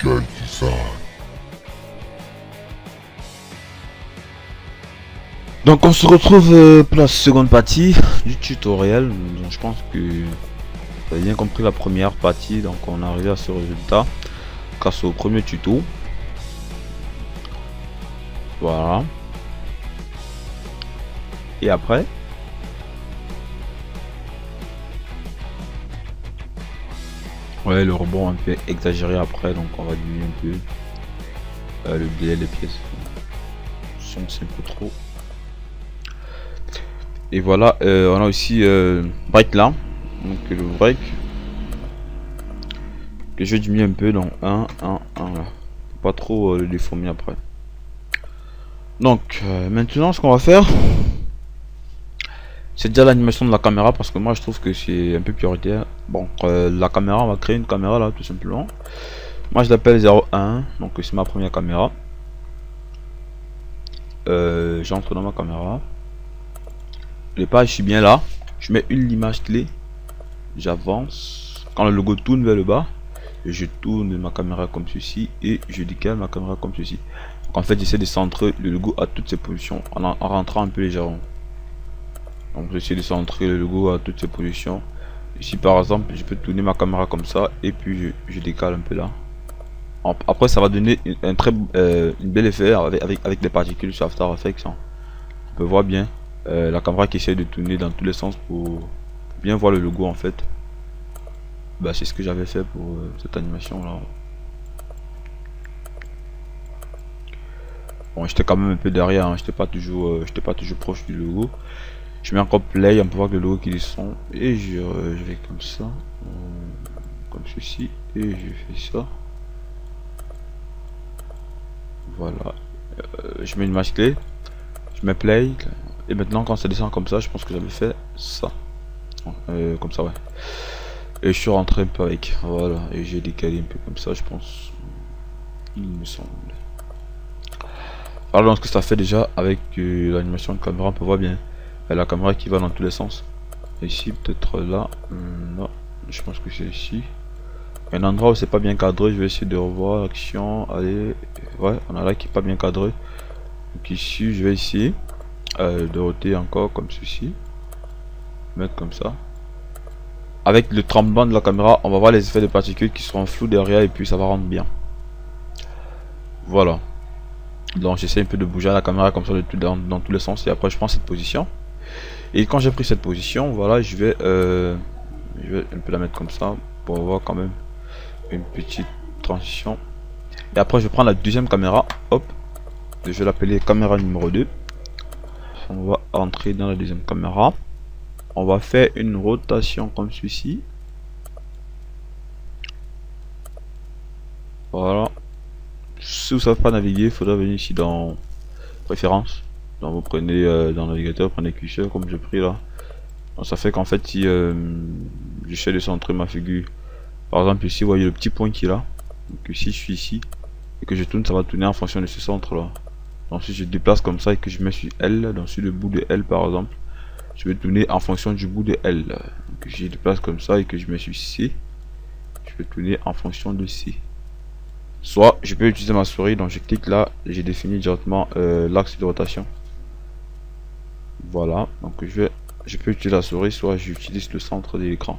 Donc on se retrouve pour la seconde partie du tutoriel. Donc, je pense que vous avez bien compris la première partie. Donc on est arrivé à ce résultat grâce au premier tuto. Voilà. Et après, ouais, le rebond un peu exagéré après, donc on va diminuer un peu le délai des pièces. C'est un peu trop. Et voilà, on a aussi break là, donc le break que je vais diminuer un peu dans 1 là, pas trop le déformer après. Donc maintenant ce qu'on va faire, c'est déjà l'animation de la caméra, parce que moi je trouve que c'est un peu prioritaire. Bon, la caméra, on va créer une caméra là tout simplement. Moi je l'appelle 01, donc c'est ma première caméra. J'entre dans ma caméra. Les pages, je suis bien là. Je mets une image clé. J'avance. Quand le logo tourne vers le bas, je tourne ma caméra comme ceci et je décale ma caméra comme ceci. Donc, en fait, j'essaie de centrer le logo à toutes ses positions en rentrant un peu légèrement. Donc j'essaie de centrer le logo à toutes ses positions. Ici par exemple, je peux tourner ma caméra comme ça et puis je décale un peu là. Après, ça va donner un bel effet avec des particules sur After Effects. On peut voir bien la caméra qui essaie de tourner dans tous les sens pour bien voir le logo en fait. Bah, c'est ce que j'avais fait pour cette animation là. Bon, j'étais quand même un peu derrière, hein. J'étais pas toujours proche du logo. Je mets encore play, on peut voir que le logo qui descend et je vais comme ça, comme ceci, et je fais ça. Voilà, je mets une image clé, je mets play, et maintenant quand ça descend comme ça, je pense que j'avais fait ça, comme ça, ouais. Et je suis rentré un peu avec, voilà, et j'ai décalé un peu comme ça, je pense, il me semble. Voilà donc ce que ça fait déjà avec l'animation de caméra, on peut voir bien la caméra qui va dans tous les sens. Ici peut-être là, non, je pense que c'est ici. Un endroit où c'est pas bien cadré, je vais essayer de revoir l'action. Allez, ouais, on a là qui est pas bien cadré. Donc ici, je vais essayer de roter encore comme ceci, mettre comme ça. Avec le tremblement de la caméra, on va voir les effets de particules qui seront flous derrière et puis ça va rendre bien. Voilà. Donc j'essaie un peu de bouger la caméra comme ça dans tous les sens et après je prends cette position. Et quand j'ai pris cette position, voilà, je vais un peu la mettre comme ça pour avoir quand même une petite transition. Et après je prends la deuxième caméra, hop, je vais l'appeler caméra numéro 2. On va entrer dans la deuxième caméra. On va faire une rotation comme ceci. Voilà. Si vous ne savez pas naviguer, il faudra venir ici dans préférences. Donc vous prenez dans le navigateur, prenez curseur comme j'ai pris là. Donc ça fait qu'en fait si j'essaie de centrer ma figure, par exemple ici vous voyez le petit point qui est là, donc si je suis ici et que je tourne, ça va tourner en fonction de ce centre là. Donc si je déplace comme ça et que je mets sur L, donc sur le bout de L par exemple, je vais tourner en fonction du bout de L. Donc si je déplace comme ça et que je mets sur C, je vais tourner en fonction de C. Soit je peux utiliser ma souris, donc je clique là et j'ai défini directement l'axe de rotation. Voilà, donc je peux utiliser la souris, soit j'utilise le centre de l'écran.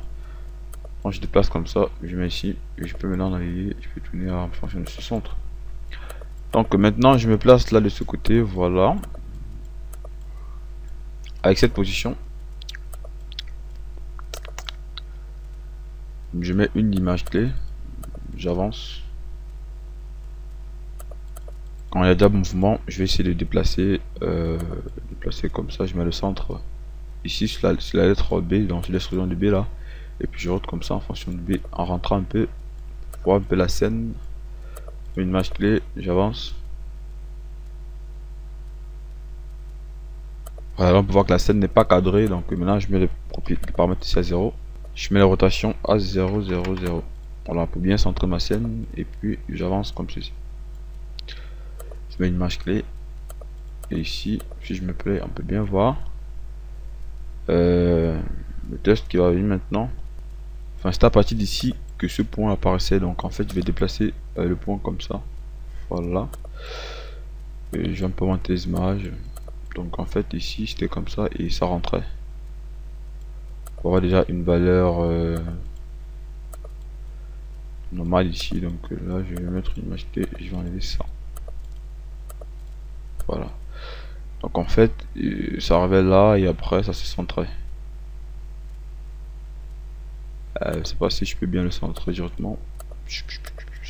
Quand je déplace comme ça, je mets ici et je peux maintenant naviguer, je peux tourner en fonction de ce centre. Donc maintenant je me place là de ce côté, voilà. Avec cette position, je mets une image clé, j'avance. Quand il y a déjà mouvement, je vais essayer de déplacer comme ça, je mets le centre ici sur la lettre B, donc sur l'extrusion de B là, et puis je rote comme ça en fonction de B, en rentrant un peu, pour voir un peu la scène. Une image clé, j'avance. Voilà, on peut voir que la scène n'est pas cadrée, donc maintenant je mets les paramètres ici à 0. Je mets la rotation à 0, 0, 0. Voilà, pour bien centrer ma scène, et puis j'avance comme ceci. Je mets une image clé, et ici, si je me plais, on peut bien voir le test qui va venir maintenant. Enfin, c'est à partir d'ici que ce point apparaissait. Donc en fait je vais déplacer le point comme ça. Voilà. Et je vais implémenter les images. Donc en fait ici c'était comme ça et ça rentrait. On aura déjà une valeur normale ici. Donc là je vais mettre une image T, je vais enlever ça. Voilà. Donc en fait ça arrivait là et après ça s'est centré. Je sais pas si je peux bien le centrer directement.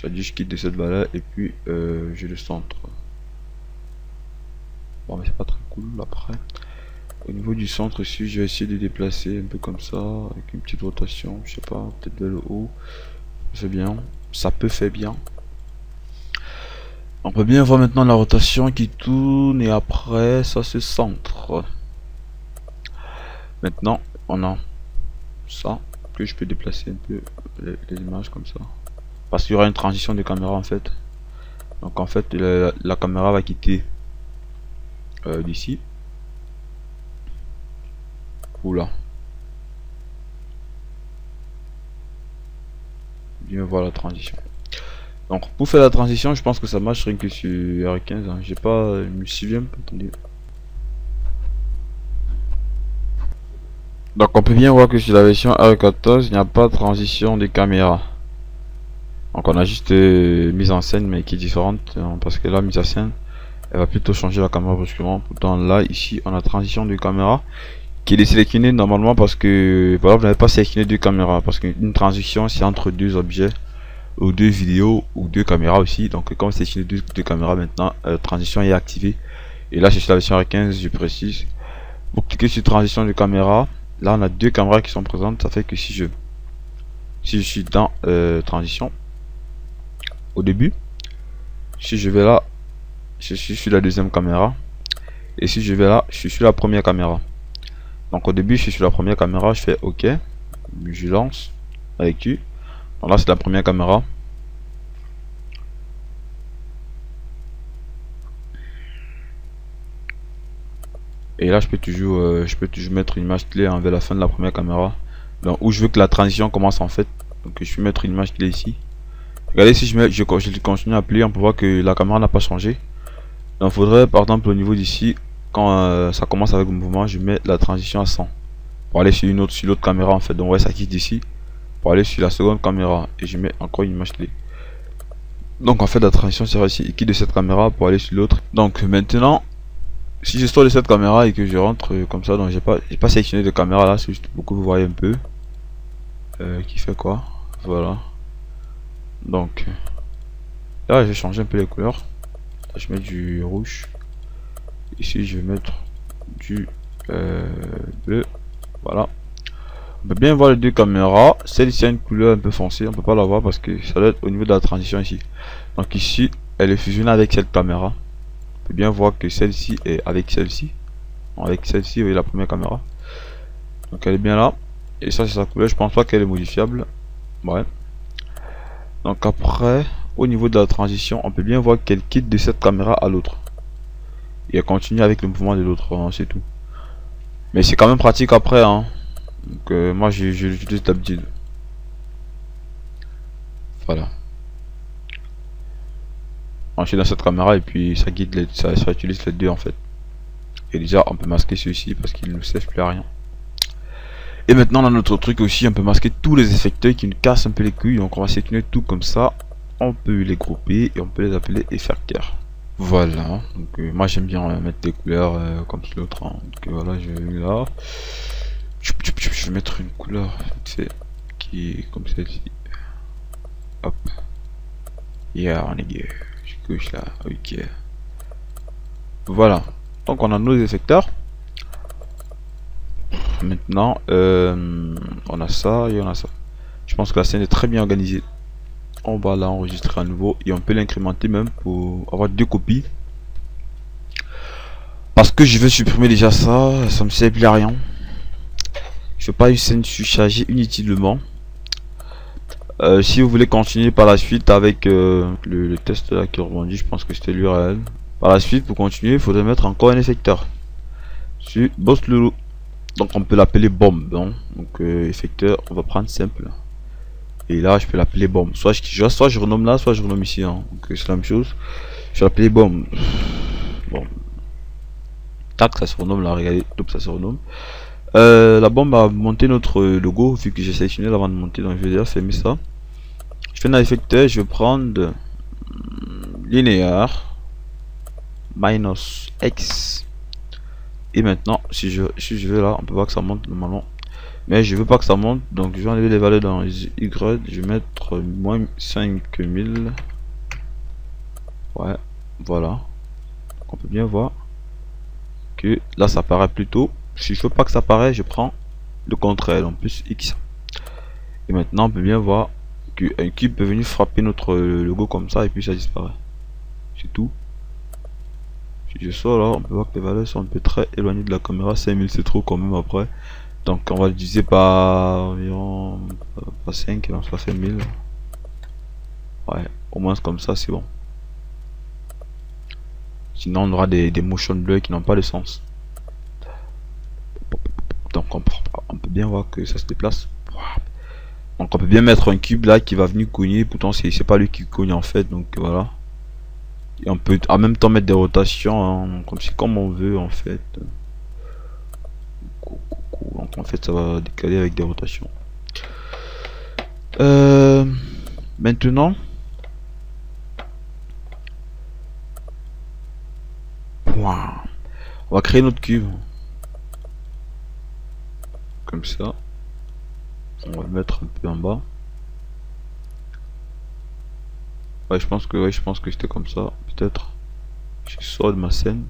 Ça dit je quitte de cette valeur et puis je le centre. Bon mais c'est pas très cool après. Au niveau du centre ici je vais essayer de déplacer un peu comme ça avec une petite rotation, je sais pas, peut-être vers le haut. C'est bien, ça peut faire bien. On peut bien voir maintenant la rotation qui tourne et après ça se centre. Maintenant on a ça que je peux déplacer un peu les images comme ça. Parce qu'il y aura une transition de caméra en fait. Donc en fait la caméra va quitter d'ici. Oula. Bien voir la transition. Donc pour faire la transition, je pense que ça marche rien que sur R15. Hein. J'ai pas, je me souviens pas. Attendez. Donc on peut bien voir que sur la version R14, il n'y a pas de transition de caméra. Donc on a juste mise en scène mais qui est différente hein, parce que la mise en scène elle va plutôt changer la caméra brusquement. Pourtant là ici on a transition de caméra qui est sélectionné normalement parce que voilà, vous n'avez pas sélectionné deux caméras parce qu'une transition c'est entre deux objets ou deux vidéos ou deux caméras aussi. Donc comme c'est sélectionné deux caméras maintenant, transition est activée. Et là c'est sur la version R15, je précise. Pour cliquer sur transition de caméra, là on a deux caméras qui sont présentes. Ça fait que si je suis dans transition au début, si je vais là, je suis sur la deuxième caméra, et si je vais là, je suis sur la première caméra. Donc au début je suis sur la première caméra, je fais OK, je lance avec tu. Donc là c'est la première caméra. Et là je peux toujours mettre une image clé vers la fin de la première caméra. Donc où je veux que la transition commence en fait. Donc je vais mettre une image clé ici. Regardez si je continue à appuyer, on peut voir que la caméra n'a pas changé. Donc il faudrait par exemple au niveau d'ici, quand ça commence avec le mouvement, je mets la transition à 100 pour aller sur l'autre caméra en fait. Donc ouais, ça quitte d'ici pour aller sur la seconde caméra et je mets encore une image clé. Donc en fait la transition sera ici, il quitte de cette caméra pour aller sur l'autre. Donc maintenant si je sors de cette caméra et que je rentre comme ça, donc j'ai pas sélectionné de caméra là, c'est juste pour que vous voyez un peu qui fait quoi. Voilà. Donc là je vais changer un peu les couleurs. Là, je mets du rouge. Ici je vais mettre du bleu. Voilà. On peut bien voir les deux caméras. Celle-ci a une couleur un peu foncée, on peut pas la voir parce que ça doit être au niveau de la transition ici. Donc ici elle est fusionnée avec cette caméra. On peut bien voir que celle-ci est avec celle-ci. Avec celle-ci, vous voyez la première caméra. Donc elle est bien là. Et ça c'est sa couleur, je pense pas qu'elle est modifiable. Ouais. Donc après, au niveau de la transition, on peut bien voir qu'elle quitte de cette caméra à l'autre. Et elle continue avec le mouvement de l'autre, hein, c'est tout. Mais c'est quand même pratique après, hein. Donc moi je l'utilise d'habitude. Voilà. Je suis dans cette caméra et puis ça guide ça utilise les deux en fait. Et déjà on peut masquer celui-ci parce qu'il ne sert plus à rien. Et maintenant on a notre truc aussi, on peut masquer tous les effecteurs qui nous cassent un peu les couilles. Donc on va sélectionner tout comme ça. On peut les grouper et on peut les appeler effecteurs. Voilà, donc moi j'aime bien mettre des couleurs comme l'autre. Hein. Donc voilà, je vais là. Je vais mettre une couleur qui est comme celle-ci. Hop. Yeah, on est gay. Je couche là, ok. Voilà, donc on a nos effecteurs. Maintenant, on a ça et on a ça. Je pense que la scène est très bien organisée. On va la enregistrer à nouveau et on peut l'incrémenter même pour avoir deux copies. Parce que je vais supprimer déjà ça, ça me sert plus à rien. Je veux pas une scène surchargée inutilement. Si vous voulez continuer par la suite avec le test là qui rebondit, je pense que c'était l'URL. Par la suite, pour continuer, il faudrait mettre encore un effecteur sur Boss Lulu. Donc on peut l'appeler bombe. Hein. Donc effecteur, on va prendre simple. Et là je peux l'appeler bombe. Soit je renomme là, soit je renomme ici, hein. Donc c'est la même chose. Je vais l'appeler bombe. Bon. Tac, ça se renomme là, regardez, top, ça se renomme. La bombe va monter notre logo vu que j'ai sélectionné avant de monter, donc je vais déjà fermer ça. Je fais un effecteur, je vais prendre linéaire minus x. Et maintenant si je vais là, on peut voir que ça monte normalement, mais je veux pas que ça monte, donc je vais enlever les valeurs dans y. Je vais mettre moins 5000. Ouais, voilà, on peut bien voir que là ça paraît plutôt. Si je veux pas que ça paraît, je prends le contraire, en plus x. Et maintenant on peut bien voir qu'un cube peut venir frapper notre logo comme ça et puis ça disparaît. C'est tout. Si je sors là, on peut voir que les valeurs sont un peu très éloignées de la caméra. 5000 c'est trop quand même après. Donc on va le diviser par environ par 5 et ça fait 1000. Ouais, au moins comme ça c'est bon. Sinon on aura des motion blurs qui n'ont pas de sens. Donc on peut bien voir que ça se déplace. Donc on peut bien mettre un cube là qui va venir cogner. Pourtant c'est pas lui qui cogne en fait. Donc voilà. Et on peut en même temps mettre des rotations, hein, comme on veut en fait. Donc en fait ça va décaler avec des rotations. Maintenant on va créer notre cube comme ça. On va le mettre un peu en bas. Ouais, je pense que c'était comme ça. Peut-être je sors de ma scène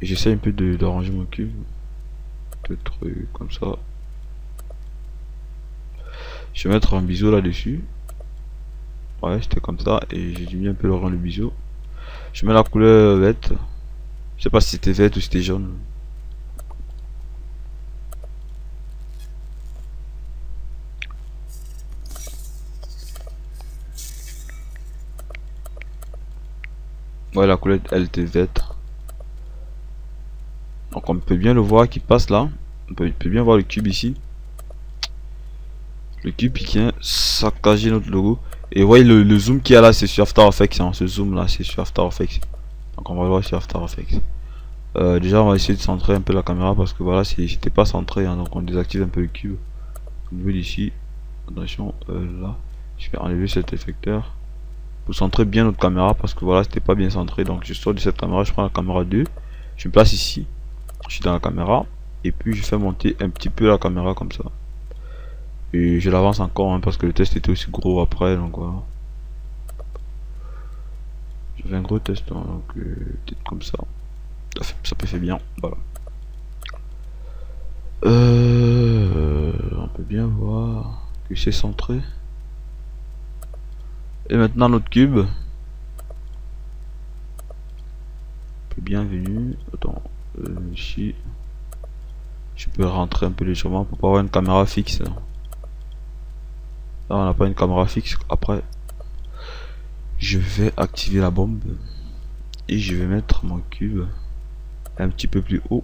et j'essaie un peu d'arranger mon cube. Peut-être comme ça. Je vais mettre un biseau là-dessus. Ouais, c'était comme ça et j'ai mis un peu le rang le biseau. Je mets la couleur verte. Je sais pas si c'était verte ou si c'était jaune. Ouais, la couleur elle était verte. Donc on peut bien le voir qui passe là. On peut bien voir le cube ici. Le cube qui vient saccager notre logo. Et voyez le zoom qu'il y a là, c'est sur After Effects, hein. Ce zoom là c'est sur After Effects. Donc on va le voir sur After Effects. Déjà on va essayer de centrer un peu la caméra parce que voilà, c'était pas centré, hein. Donc on désactive un peu le cube au niveau d'ici. Attention, là je vais enlever cet effecteur pour centrer bien notre caméra parce que voilà, c'était pas bien centré. Donc je sors de cette caméra, je prends la caméra 2, je me place ici, je suis dans la caméra et puis je fais monter un petit peu la caméra comme ça. Et je l'avance encore, hein, parce que le test était aussi gros après, donc voilà. J'avais un gros test, hein, donc peut-être comme ça. Ça peut faire bien, voilà. On peut bien voir que c'est centré. Et maintenant notre cube. Bienvenue. Attends, ici. Je peux rentrer un peu légèrement pour pas avoir une caméra fixe. Là on n'a pas une caméra fixe. Après je vais activer la bombe et je vais mettre mon cube un petit peu plus haut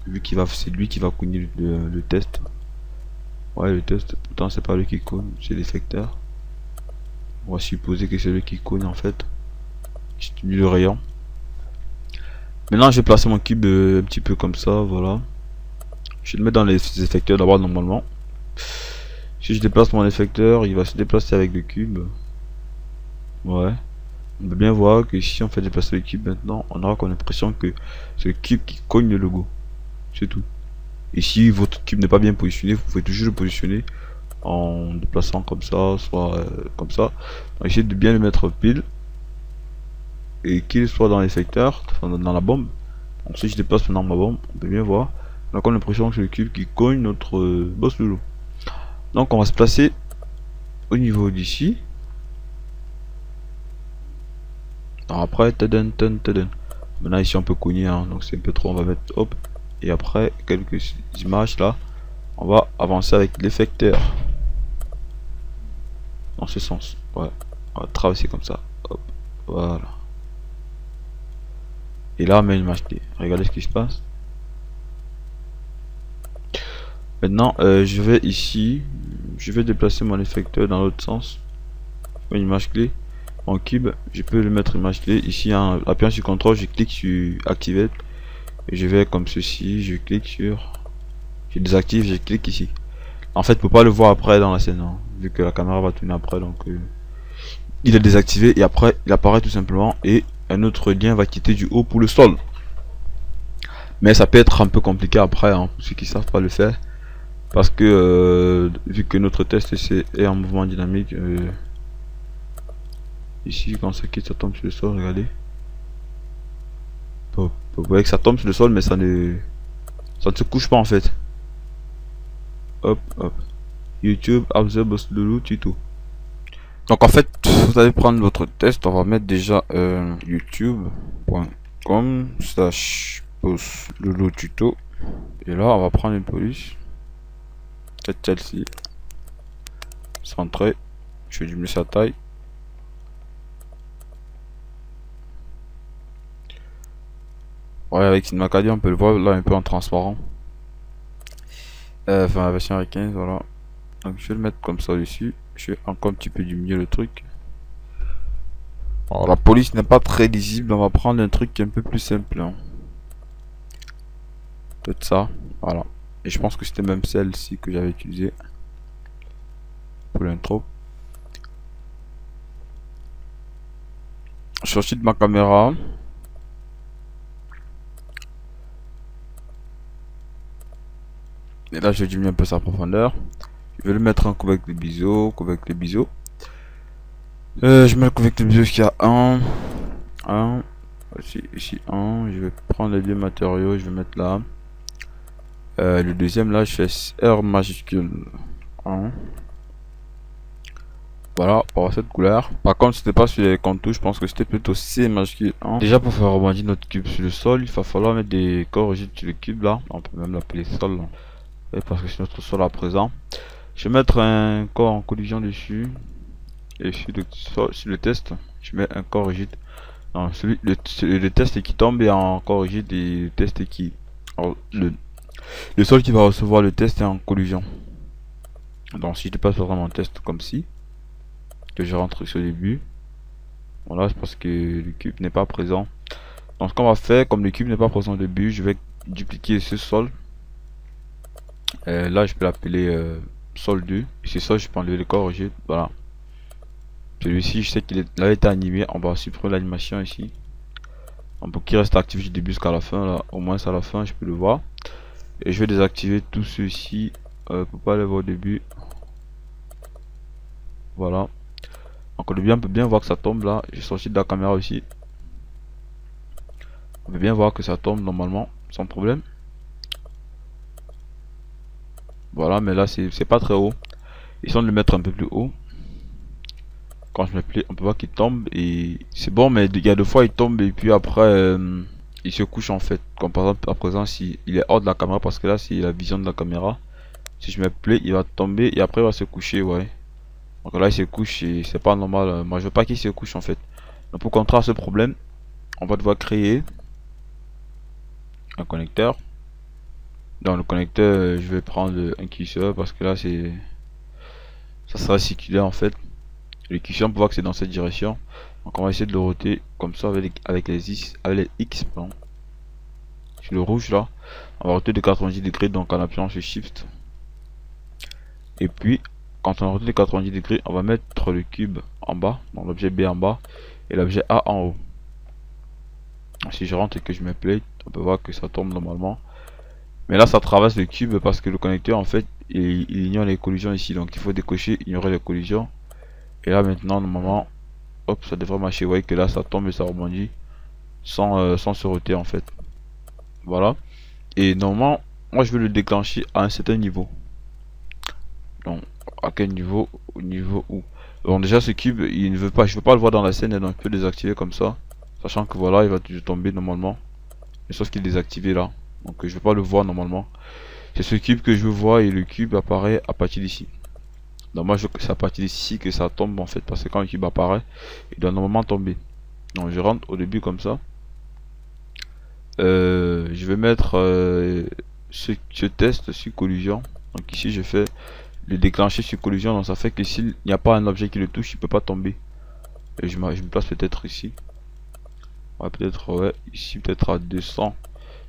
vu qu'il va, c'est lui qui va cogner le test. Ouais, le test, pourtant c'est pas lui qui cogne, c'est l'effecteur. On va supposer que c'est lui qui cogne en fait. J'ai mis le rayon. Maintenant je vais placer mon cube un petit peu comme ça, voilà. Je vais le mettre dans les effecteurs d'abord normalement. Si je déplace mon effecteur, il va se déplacer avec le cube. Ouais. On peut bien voir que si on fait déplacer le cube maintenant, on aura comme l'impression que c'est le cube qui cogne le logo. C'est tout. Et si votre cube n'est pas bien positionné, vous pouvez toujours le positionner en déplaçant comme ça, soit comme ça. Donc, essayez de bien le mettre pile. Et qu'il soit dans l'effecteur, enfin, dans la bombe. Donc si je déplace maintenant ma bombe, on peut bien voir. On a comme l'impression que c'est le cube qui cogne notre boss logo. Donc on va se placer au niveau d'ici. Après, maintenant ici on peut cogner, hein, donc c'est un peu trop, on va mettre hop. Et après quelques images là, on va avancer avec l'effecteur. Dans ce sens, ouais. On va traverser comme ça, hop, voilà. Et là on met une image clé. Regardez ce qui se passe. Maintenant je vais ici, je vais déplacer mon effecteur dans l'autre sens. Une image clé, mon cube, je peux le mettre image clé. Ici en appuyant sur CTRL, je clique sur Activate et je vais comme ceci, je clique sur, je désactive, je clique ici. En fait, pour pas le voir après dans la scène, hein, vu que la caméra va tourner après, donc il est désactivé et après il apparaît tout simplement et un autre lien va quitter du haut pour le sol. Mais ça peut être un peu compliqué après, hein, pour ceux qui savent pas le faire, parce que vu que notre test est en mouvement dynamique, ici quand ça quitte, ça tombe sur le sol, regardez. Vous voyez que ça tombe sur le sol, mais ça ne se couche pas en fait. Hop, hop. YouTube, Absorb Lulu Tuto. Donc en fait, vous allez prendre votre test. On va mettre déjà youtube.com/Lulu Tuto. Et là, on va prendre une police. Peut-être celle-ci. Centré. Je vais diminuer sa taille. Ouais, avec une Macadie, on peut le voir là un peu en transparent. Enfin, la version avec 15, voilà. Donc je vais le mettre comme ça dessus. Je vais encore un petit peu diminuer le truc. Alors la police n'est pas très lisible. On va prendre un truc un peu plus simple, hein. Peut-être ça, voilà. Et je pense que c'était même celle-ci que j'avais utilisée pour l'intro. Je sortis de ma caméra. Et là je vais diminuer un peu sa profondeur. Je vais le mettre en couvercle de biseau, je mets le couvercle de biseau qui a 1, ici 1, je vais prendre les deux matériaux, je vais mettre là. Le deuxième là, je fais R majuscule 1. Voilà, pour avoir cette couleur. Par contre, c'était pas sur les contours, je pense que c'était plutôt C majuscule 1. Déjà, pour faire rebondir notre cube sur le sol, il va falloir mettre des corps rigides sur le cube là. On peut même l'appeler sol là. Parce que c'est notre sol à présent. Je vais mettre un corps en collision dessus. Et sur le test, je mets un corps rigide. Non, le test qui tombe est en corps rigide et le test qui. Alors, le sol qui va recevoir le test est en collision. Donc si je passe vraiment mon test comme ci, que je rentre sur le début. Voilà, c'est parce que le cube n'est pas présent. Donc ce qu'on va faire, comme le cube n'est pas présent au début, je vais dupliquer ce sol. Là je peux l'appeler sol 2. Et c'est ça, je peux enlever le corps rigide. Voilà. Celui-ci, je sais qu'il a été animé. On va supprimer l'animation ici. Donc pour qu'il reste actif du début jusqu'à la fin. Là, au moins à la fin, je peux le voir. Et je vais désactiver tout ceci pour pas le voir au début. Voilà. Donc au début, on peut bien voir que ça tombe là. J'ai sorti de la caméra aussi. On peut bien voir que ça tombe normalement, sans problème. Voilà, mais là c'est pas très haut. Essayons de le mettre un peu plus haut. Quand je me plais, on peut voir qu'il tombe et c'est bon, mais il y a deux fois il tombe et puis après il se couche en fait. Comme par exemple à présent, si il est hors de la caméra, parce que là c'est la vision de la caméra. Si je me plais, il va tomber et après il va se coucher, ouais. Donc là il se couche et c'est pas normal. Moi je veux pas qu'il se couche en fait. Donc pour contrer ce problème, on va devoir créer un connecteur. Dans le connecteur, je vais prendre un curseur parce que là ça sera circulaire en fait. Le curseur, on peut voir que c'est dans cette direction. Donc on va essayer de le roter comme ça avec les X, pardon. Sur le rouge là, on va roter de 90 degrés, donc en appuyant sur Shift. Et puis quand on rote de 90 degrés, on va mettre le cube en bas, donc l'objet B en bas et l'objet A en haut. Si je rentre et que je me play, on peut voir que ça tombe normalement. Mais là ça traverse le cube parce que le connecteur en fait il ignore les collisions ici, donc il faut décocher, ignorer les collisions. Et là maintenant normalement, hop, ça devrait marcher. Vous voyez que là ça tombe et ça rebondit sans se roter en fait. Voilà. Et normalement, moi je veux le déclencher à un certain niveau. Donc à quel niveau? Au niveau où? Bon déjà ce cube il ne veut pas, je veux pas le voir dans la scène, et donc je peux le désactiver comme ça. Sachant que voilà il va tomber normalement. Mais sauf qu'il est désactivé là. Donc je vais pas le voir normalement. C'est ce cube que je veux voir et le cube apparaît à partir d'ici. Donc moi je veux que c'est à partir d'ici que ça tombe en fait, parce que quand le cube apparaît, il doit normalement tomber. Donc je rentre au début comme ça. Je vais mettre ce test sur collision. Donc ici je fais le déclencher sur collision, donc ça fait que s'il n'y a pas un objet qui le touche, il peut pas tomber. Et je me place peut-être ici. Ouais, peut-être, ouais, ici peut-être à 200,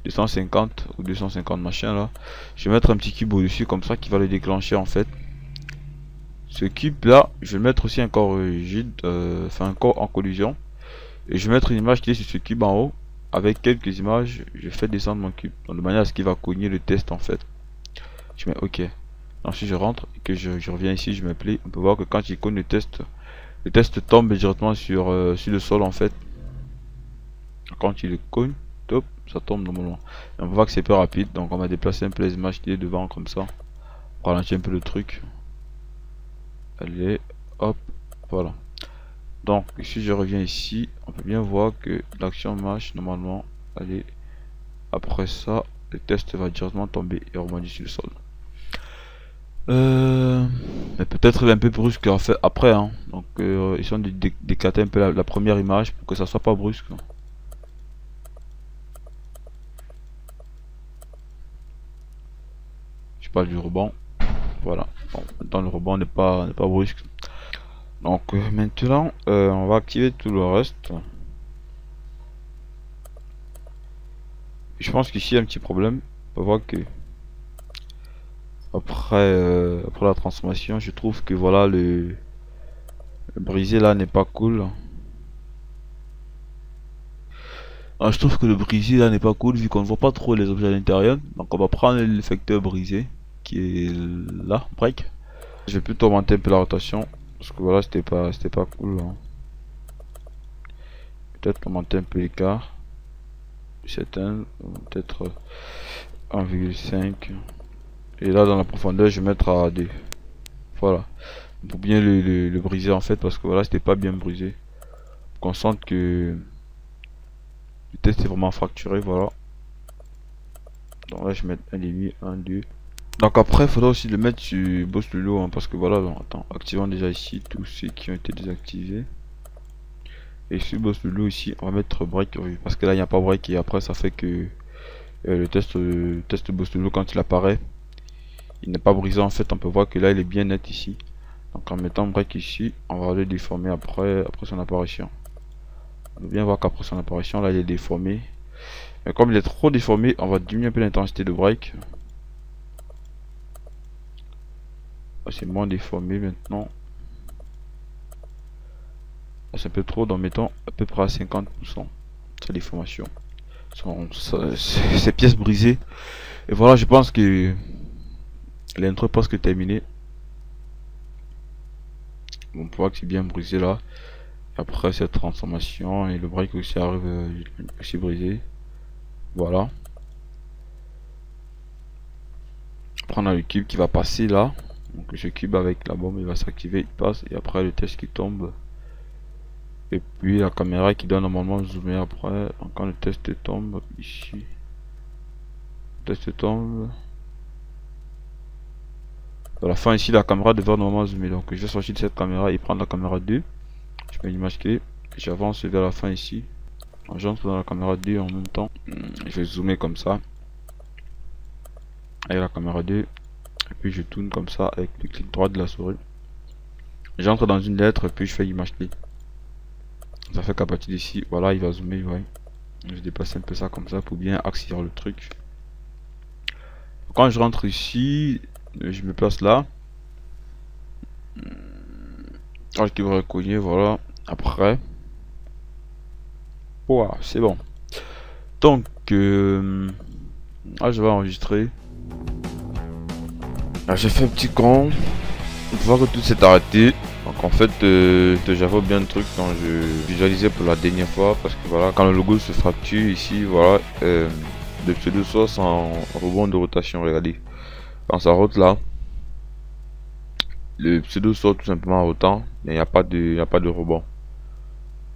250 ou 250 machin là. Je vais mettre un petit cube au-dessus comme ça qui va le déclencher en fait. Ce cube là, je vais le mettre aussi encore rigide, enfin encore en collision. Et je vais mettre une image qui est sur ce cube en haut. Avec quelques images, je fais descendre mon cube. Donc de manière à ce qu'il va cogner le test en fait. Je mets OK. Ensuite je rentre et que je reviens ici, je mets play. On peut voir que quand il cogne le test tombe directement sur le sol en fait. Quand il le cogne, top, ça tombe normalement. Et on voit que c'est peu rapide, donc on va déplacer un peu les images qui est devant comme ça. On ralentit un peu le truc. Allez, hop, voilà. Donc si je reviens ici, on peut bien voir que l'action marche normalement. Allez, après ça, le test va directement tomber et rebondir sur le sol. Mais peut-être il est un peu brusque en fait après, hein. Donc essayons de décaler un peu la première image pour que ça soit pas brusque. Je parle du rebond. Voilà. Bon, maintenant le rebond n'est pas brusque. Donc maintenant on va activer tout le reste. Je pense qu'ici il y a un petit problème. On peut voir que après la transformation, je trouve que voilà le brisé là n'est pas cool. Alors, je trouve que le brisé là n'est pas cool vu qu'on ne voit pas trop les objets à l'intérieur. Donc on va prendre l'effecteur brisé qui est là, break. Je vais plutôt augmenter un peu la rotation parce que voilà c'était pas cool, hein. Peut-être augmenter un peu l'écart. Certains peut-être 1,5. Et là dans la profondeur je vais mettre à 2. Voilà. Pour bien le briser en fait parce que voilà c'était pas bien brisé. On sente que le test est vraiment fracturé, voilà. Donc là je vais mettre 1,5, 1, 2. Donc après il faudra aussi le mettre sur Boss Lulu, hein, parce que voilà, donc, attends, activons déjà ici tous ceux qui ont été désactivés. Et sur Boss Lulu ici on va mettre break parce que là il n'y a pas break et après ça fait que le test Boss Lulu quand il apparaît il n'est pas brisé en fait. On peut voir que là il est bien net ici. Donc en mettant break ici on va le déformer après son apparition. On peut bien voir qu'après son apparition là il est déformé. Mais comme il est trop déformé on va diminuer un peu l'intensité de break. C'est moins déformé maintenant. C'est un peu trop, donc mettons à peu près à 50% sa déformation. Ces pièces brisées. Et voilà, je pense que l'intro est presque terminée. On peut voir que c'est bien brisé là. Après cette transformation et le break aussi arrive aussi brisé. Voilà. Après on a le cube qui va passer là. Donc ce cube avec la bombe il va s'activer, il passe et après le test qui tombe. Et puis la caméra qui doit normalement zoomer après. Donc quand le test tombe ici. Le test tombe. À la fin ici la caméra devrait normalement zoomer. Donc je vais sortir de cette caméra et prendre la caméra 2. Je mets l'image clé. J'avance vers la fin ici. J'entre dans la caméra 2 en même temps. Je vais zoomer comme ça. Avec la caméra 2. Et puis je tourne comme ça avec le clic droit de la souris. J'entre dans une lettre et puis je fais image clé. Ça fait qu'à partir d'ici, voilà, il va zoomer, ouais. Je dépasse un peu ça comme ça pour bien accélérer le truc. Quand je rentre ici, je me place là. Je devrais cogner, voilà. Après. Wow, c'est bon. Donc, je vais enregistrer. J'ai fait un petit con. On peut voir que tout s'est arrêté. Donc en fait j'avais bien le truc quand je visualisais pour la dernière fois parce que voilà quand le logo se fracture ici voilà le pseudo source en rebond de rotation, regardez quand ça rote là le pseudo sort tout simplement en rotant mais il n'y a pas de rebond.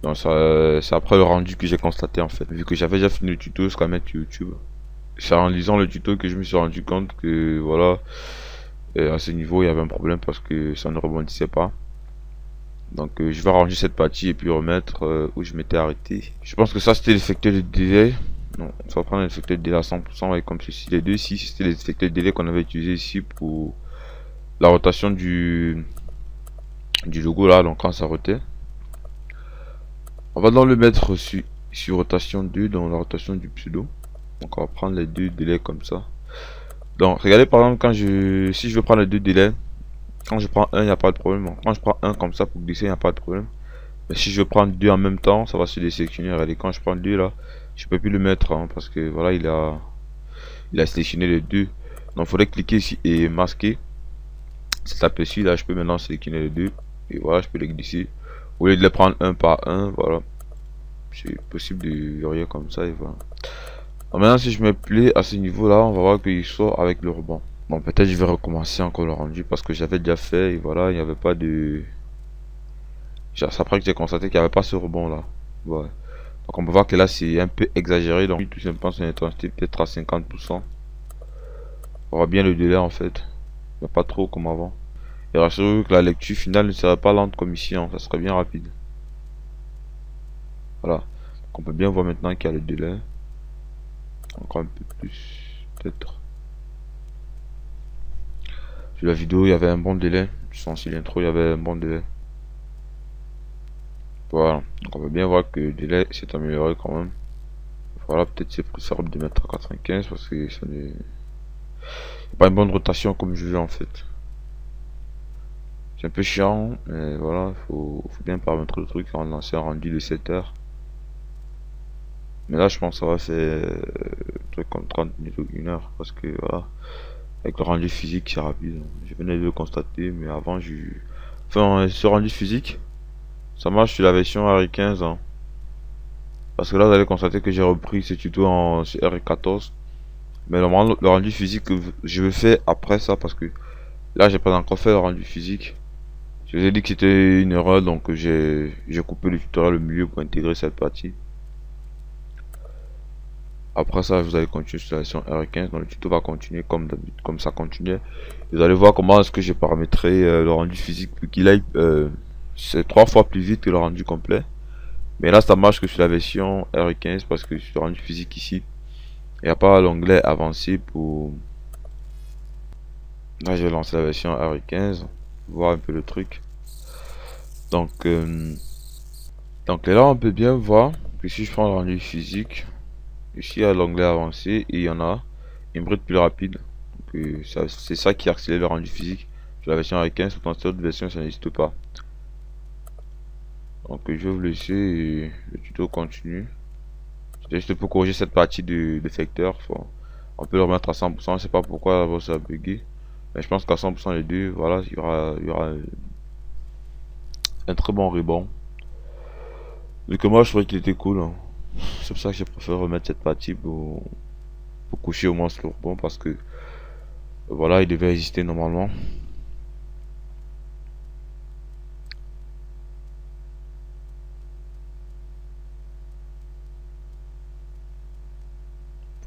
Donc c'est après le rendu que j'ai constaté en fait vu que j'avais déjà fini le tuto sur YouTube. C'est en lisant le tuto que je me suis rendu compte que voilà à ce niveau il y avait un problème parce que ça ne rebondissait pas. Donc je vais ranger cette partie et puis remettre où je m'étais arrêté. Je pense que ça c'était l'effecteur de délai. Non, on va prendre l'effecteur de délai à 100% et comme ceci. Les deux ici c'était les effecteurs de délai qu'on avait utilisé ici pour la rotation du logo là, donc quand ça rotait. On va donc le mettre sur rotation 2, dans la rotation du pseudo. Donc on va prendre les deux délais comme ça. Donc regardez par exemple si je veux prendre les deux délais, quand je prends un il n'y a pas de problème. Quand je prends un comme ça pour glisser il n'y a pas de problème. Mais si je prends deux en même temps ça va se désélectionner. Regardez, quand je prends deux là, je peux plus le mettre hein, parce que voilà il a sélectionné les deux. Donc il faudrait cliquer ici et masquer. C'est aperçu là, je peux maintenant sélectionner les deux et voilà je peux les glisser. Au lieu de les prendre un par un, voilà. C'est possible de verrouiller comme ça et voilà. Alors maintenant si je me plais à ce niveau là, on va voir qu'il sort avec le rebond. Bon peut-être je vais recommencer encore le rendu parce que j'avais déjà fait et voilà, il n'y avait pas de... C'est après que j'ai constaté qu'il n'y avait pas ce rebond là. Ouais. Donc on peut voir que là c'est un peu exagéré, donc tout simplement son intensité peut-être à 50%. On voit bien le délai en fait, mais pas trop comme avant. Et rassurez-vous que la lecture finale ne serait pas lente comme ici, hein. Ça serait bien rapide. Voilà. Donc on peut bien voir maintenant qu'il y a le délai. Encore un peu plus, peut-être. Sur la vidéo, il y avait un bon délai. Sans l'intro, il y avait un bon délai. Voilà. Donc on peut bien voir que le délai s'est amélioré quand même. Voilà, peut-être c'est préférable de mettre à 95 parce que ça n'est pas une bonne rotation comme je veux en fait. C'est un peu chiant, mais voilà, faut bien paramétrer le truc en lancer un rendu de 7 heures. Mais là je pense que ça va faire truc comme 30 minutes ou 1 heure parce que voilà, avec le rendu physique c'est rapide. Je venais de le constater, mais avant enfin ce rendu physique ça marche sur la version RE15 hein. Parce que là vous allez constater que j'ai repris ce tuto en RE14. Mais normalement le rendu physique que je vais faire après ça parce que là j'ai pas encore fait le rendu physique. Je vous ai dit que c'était une erreur donc j'ai coupé le tutoriel au milieu pour intégrer cette partie. Après ça vous allez continuer sur la version RE15, donc le tuto va continuer comme d'habitude, comme ça continuait. Vous allez voir comment est-ce que j'ai paramétré le rendu physique pour qu'il aille c'est 3 fois plus vite que le rendu complet. Mais là ça marche que sur la version RE15 parce que sur le rendu physique ici il n'y a pas l'onglet avancé pour... Là je vais lancer la version RE15, voir un peu le truc. Donc là on peut bien voir que si je prends le rendu physique, ici il y a l'onglet avancé et il y en a une bride plus rapide. C'est ça qui accélère le rendu physique sur la version RE15, dans cette autre version ça n'existe pas. Donc je vais vous laisser et le tuto continue. C'est juste pour corriger cette partie de vecteur. On peut le remettre à 100%, je sais pas pourquoi ça a bugué. Mais je pense qu'à 100% les deux, voilà, il y aura un très bon rebond. Donc moi je trouvais qu'il était cool hein. C'est pour ça que j'ai préféré remettre cette partie pour coucher au moins sur le rebond parce que voilà il devait exister normalement.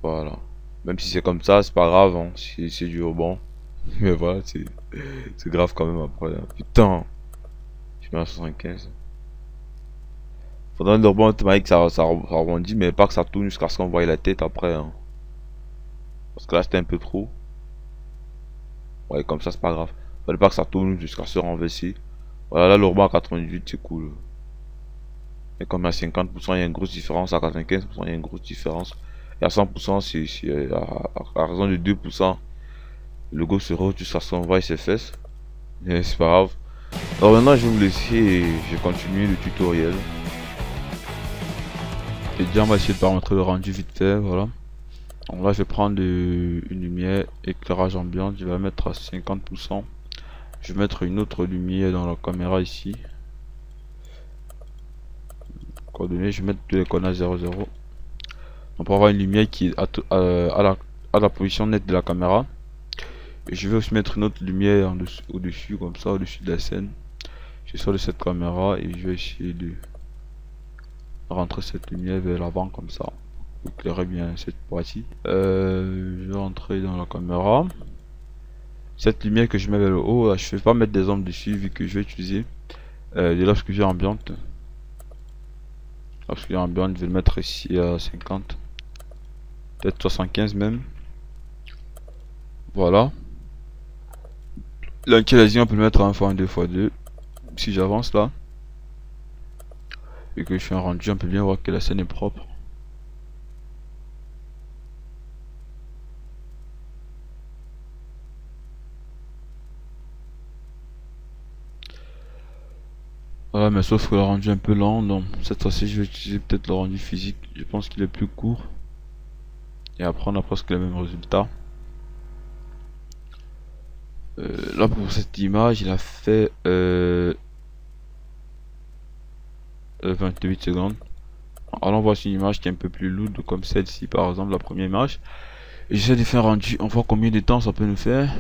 Voilà. Même si c'est comme ça, c'est pas grave hein, si c'est du rebond. Mais voilà, c'est grave quand même après. Hein. Putain, je mets à 75. Faudrait le rebond automatique, ça rebondit, mais pas que ça tourne jusqu'à ce qu'on voie la tête après. Hein. Parce que là c'était un peu trop. Ouais, comme ça c'est pas grave. Fallait pas que ça tourne jusqu'à se renverser. Voilà, là le rebond à 98 c'est cool. Et comme à 50% il y a une grosse différence, à 95% il y a une grosse différence. Et à 100% c'est à raison de 2%. Le logo se rehausse jusqu'à ce qu'on voie ses fesses. Mais c'est pas grave. Alors maintenant je vais vous laisser et je continue le tutoriel. Et déjà on va essayer de paramétrer le rendu vite fait, voilà. Donc là je vais prendre une lumière éclairage ambiant, je vais la mettre à 50%. Je vais mettre une autre lumière dans la caméra ici. Coordonnées, je vais mettre tous les coordonnées à 00. On peut avoir une lumière qui est à la position nette de la caméra. Et je vais aussi mettre une autre lumière au-dessus, comme ça, au-dessus de la scène. Je sors de cette caméra et je vais essayer de rentrer cette lumière vers l'avant comme ça. Pour éclairer bien cette partie. Je vais rentrer dans la caméra. Cette lumière que je mets vers le haut, là, je ne vais pas mettre des ombres dessus vu que je vais utiliser de l'obscurité ambiante. L'obscurité ambiante, je vais le mettre ici à 50. Peut-être 75 même. Voilà. L'anti-aliasing on peut le mettre à 1 x 1, 2 x 2. Si j'avance là et que je fais un rendu, on peut bien voir que la scène est propre. Voilà, mais sauf que le rendu est un peu lent, donc cette fois-ci je vais utiliser peut-être le rendu physique. Je pense qu'il est plus court et après on a presque le même résultat. Là pour cette image il a fait 28 secondes. Alors on voit une image qui est un peu plus lourde comme celle-ci par exemple, la première image. Et j'essaie de faire un rendu, on voit combien de temps ça peut nous faire.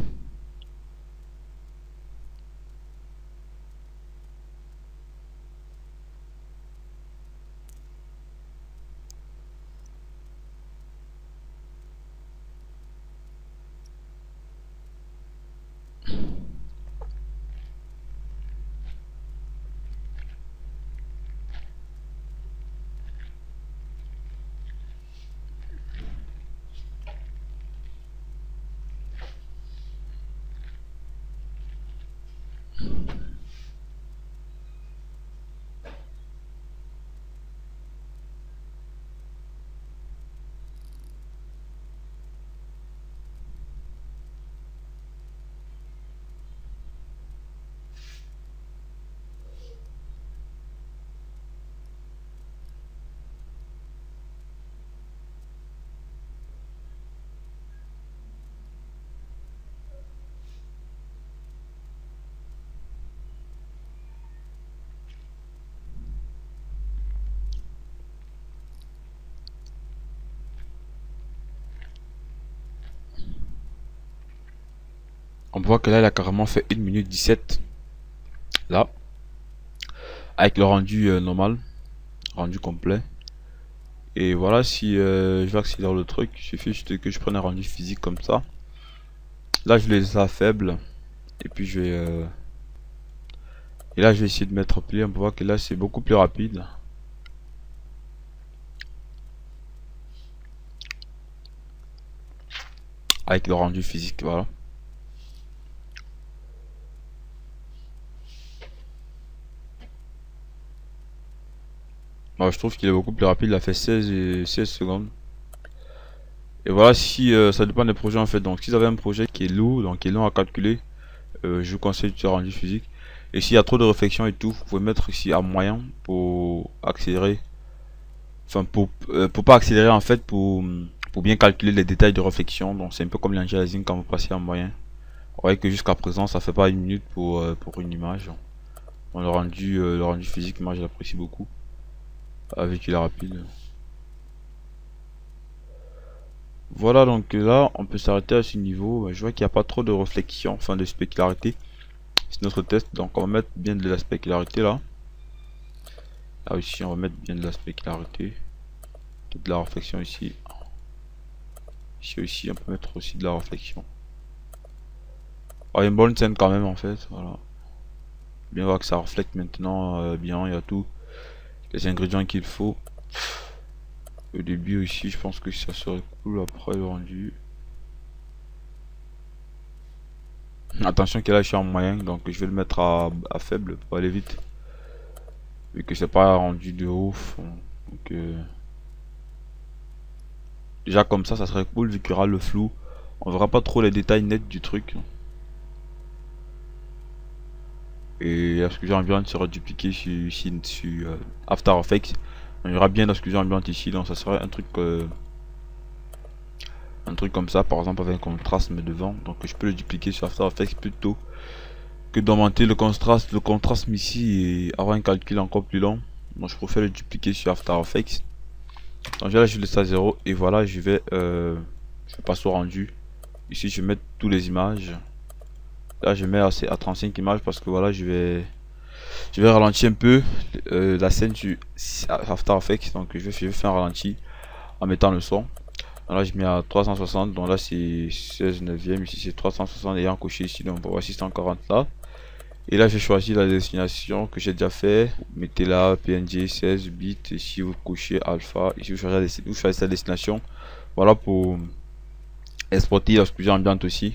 On voit que là il a carrément fait 1 minute 17 là avec le rendu normal, rendu complet. Et voilà, si je vais accélérer le truc, il suffit juste que je prenne un rendu physique comme ça. Là je laisse ça faible et puis je vais et là je vais essayer de mettre play. On peut voir que là c'est beaucoup plus rapide avec le rendu physique. Voilà. Moi je trouve qu'il est beaucoup plus rapide, il a fait 16 secondes. Et voilà, si ça dépend des projets en fait. Donc si vous avez un projet qui est lourd, donc qui est long à calculer, je vous conseille de rendu physique. Et s'il y a trop de réflexion et tout, vous pouvez mettre ici à moyen pour accélérer. Enfin pour pas accélérer en fait, pour bien calculer les détails de réflexion. Donc c'est un peu comme l'anti-aliasing quand vous passez en moyen. Vous voyez que jusqu'à présent ça fait pas 1 minute pour une image. Bon, le rendu physique, moi je l'apprécie beaucoup. Avec il est rapide. Voilà, donc là on peut s'arrêter à ce niveau. Je vois qu'il n'y a pas trop de réflexion, enfin de spécularité. C'est notre test, donc on va mettre bien de la spécularité là. Là aussi on va mettre bien de la spécularité. De la réflexion ici. Ici aussi on peut mettre aussi de la réflexion. Oh, il y a une bonne scène quand même en fait, voilà. Bien voir que ça reflète maintenant bien, il y a tout. Les ingrédients qu'il faut. Au début aussi je pense que ça serait cool, après le rendu. Attention que là je suis en moyen, donc je vais le mettre à faible pour aller vite. Vu que c'est pas rendu de ouf. Donc, déjà comme ça serait cool vu qu'il y aura le flou. On verra pas trop les détails nets du truc. Et l'exclusion ambiante sera dupliquée sur After Effects. Il y aura bien l'exclusion ambiante ici, donc ça serait un truc comme ça, par exemple avec un contraste mais devant. Donc je peux le dupliquer sur After Effects plutôt que d'augmenter le contraste ici et avoir un calcul encore plus long. Donc je préfère le dupliquer sur After Effects. Donc là je laisse à 0 et voilà, je vais passer au rendu. Ici je vais mettre toutes les images. Là je mets à 35 images parce que voilà, je vais ralentir un peu la scène sur After Effects. Donc je vais faire un ralenti en mettant le son. Donc là je mets à 360, donc là c'est 16 neuvième, ici c'est 360 ayant coché ici, donc on va voir 640 là. Et là j'ai choisi la destination que j'ai déjà fait. Mettez là PNG 16 bits, ici vous cochez alpha, ici vous choisissez la destination. Voilà pour exporter l'exclusion ambiante aussi.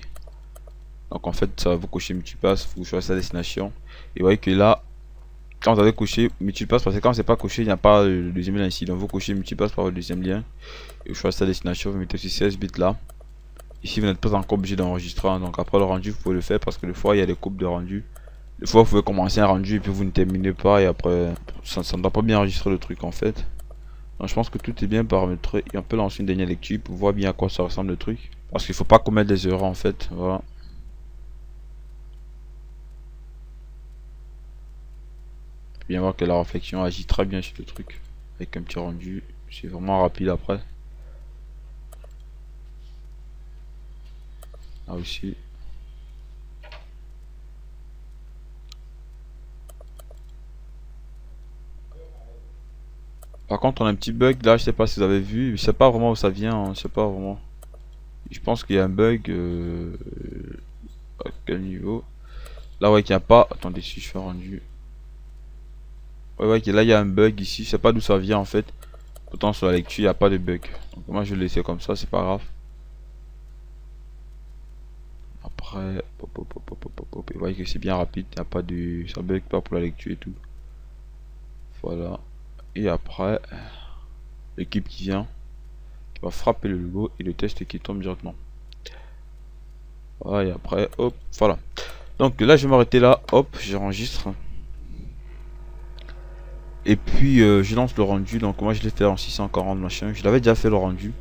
Donc en fait ça va vous cocher multipass, vous choisissez la destination. Et vous voyez que là, quand vous avez coché multipass, parce que quand c'est pas coché, il n'y a pas le deuxième lien ici. Donc vous cochez multipass par le deuxième lien. Et vous choisissez la destination, vous mettez aussi 16 bits là. Ici vous n'êtes pas encore obligé d'enregistrer, hein. Donc après le rendu vous pouvez le faire parce que des fois il y a des coupes de rendu. Des fois vous pouvez commencer un rendu et puis vous ne terminez pas et après ça ne doit pas bien enregistrer le truc en fait. Donc je pense que tout est bien paramétré et on peut lancer une dernière lecture pour voir bien à quoi ça ressemble le truc. Parce qu'il faut pas commettre des erreurs en fait, voilà. Bien voir que la réflexion agit très bien sur le truc avec un petit rendu, c'est vraiment rapide après. Là aussi. Par contre on a un petit bug là, je sais pas si vous avez vu, je sais pas vraiment où ça vient, hein, je sais pas vraiment. Je pense qu'il y a un bug à quel niveau. Là ouais qu'il n'y a pas, attendez si je fais un rendu. Ouais, là il y a un bug ici, je sais pas d'où ça vient en fait. Pourtant sur la lecture il n'y a pas de bug. Donc moi je vais le laisser comme ça, c'est pas grave. Après, vous voyez que c'est bien rapide, il n'y a pas de. Ça bug pas pour la lecture et tout. Voilà. Et après, l'équipe qui vient, qui va frapper le logo et le test qui tombe directement. Voilà, et après, hop, voilà. Donc là je vais m'arrêter là, hop, j'enregistre. Et puis je lance le rendu, donc moi je l'ai fait en 640 machin, je l'avais déjà fait le rendu.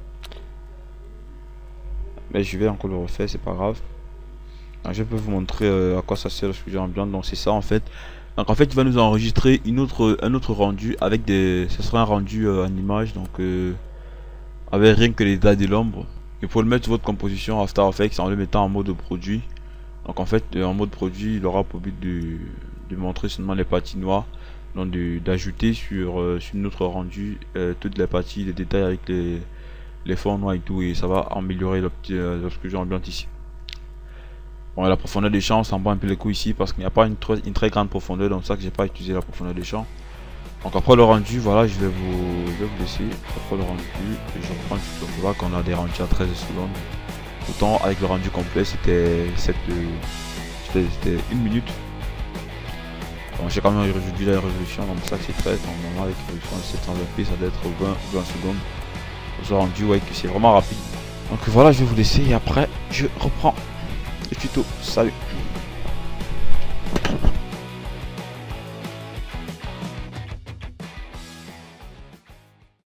Mais je vais encore le refaire, c'est pas grave. Donc, je peux vous montrer à quoi ça sert le sujet ambiant, donc c'est ça en fait. Donc en fait il va nous enregistrer un autre rendu avec des... Ce sera un rendu en image, donc avec rien que les dates de l'ombre. Et pour le mettre sur votre composition After Effects en le mettant en mode produit. Donc en fait en mode produit il aura pour but de montrer seulement les parties noires. Donc d'ajouter sur notre rendu toutes les parties, les détails avec les fonds noirs et tout, et ça va améliorer l'obscurité ambiante ici. Bon, la profondeur des champs on s'en bat un peu les coups ici parce qu'il n'y a pas une très grande profondeur, donc ça que j'ai pas utilisé la profondeur des champs. Donc après le rendu, voilà, je vais vous laisser. Après le rendu, je reprends le tuto. On voit qu'on a des rendus à 13 secondes. Pourtant avec le rendu complet c'était 1 minute. Bon, j'ai quand même réduit la résolution, donc ça c'est 13. Normalement avec la résolution de 720p ça doit être 20 secondes. Ce rendu, ouais, que c'est vraiment rapide. Donc voilà, je vais vous laisser et après je reprends le tuto. Salut.